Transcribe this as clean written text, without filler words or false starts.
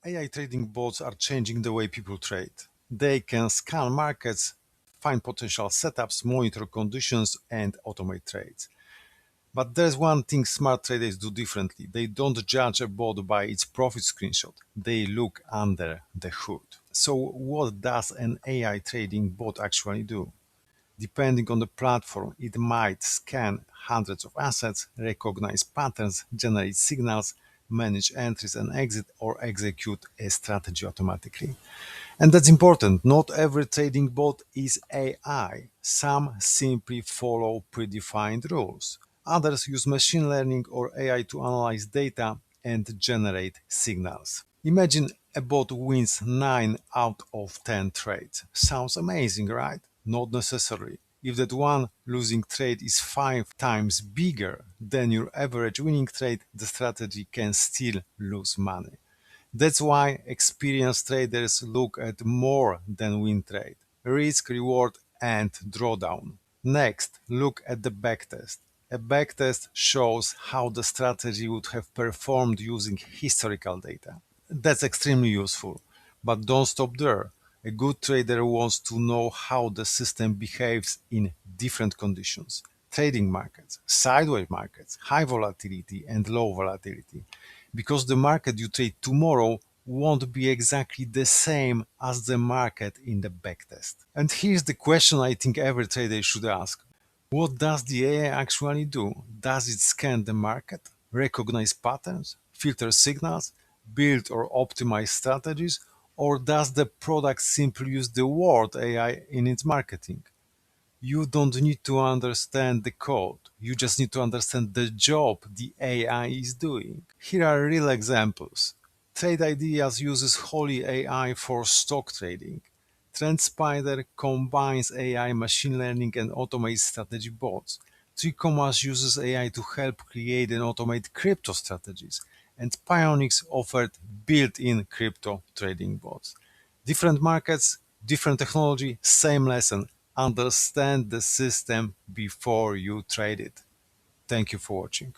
AI trading bots are changing the way people trade. They can scan markets, find potential setups, monitor conditions, and automate trades. But there's one thing smart traders do differently. They don't judge a bot by its profit screenshot. They look under the hood. So what does an AI trading bot actually do? Depending on the platform, it might scan hundreds of assets, recognize patterns, generate signals, manage entries and exit, or execute a strategy automatically. And that's important. Not every trading bot is AI. Some simply follow predefined rules. Others use machine learning or AI to analyze data and generate signals. Imagine a bot wins 9 out of 10 trades. Sounds amazing, right? Not necessarily. If that one losing trade is 5 times bigger than your average winning trade, the strategy can still lose money. That's why experienced traders look at more than win trade, risk, reward, and drawdown. Next, look at the backtest. A backtest shows how the strategy would have performed using historical data. That's extremely useful. But don't stop there. A good trader wants to know how the system behaves in different conditions. Trading markets, sideways markets, high volatility and low volatility. Because the market you trade tomorrow won't be exactly the same as the market in the backtest. And here's the question I think every trader should ask. What does the AI actually do? Does it scan the market, recognize patterns, filter signals, build or optimize strategies, or does the product simply use the word AI in its marketing? You don't need to understand the code. You just need to understand the job the AI is doing. Here are real examples. Trade Ideas uses Holy AI for stock trading. TrendSpider combines AI, machine learning, and automates strategy bots. Tricomas uses AI to help create and automate crypto strategies. And Pionix offered built-in crypto trading bots. Different markets, different technology, same lesson. Understand the system before you trade it. Thank you for watching.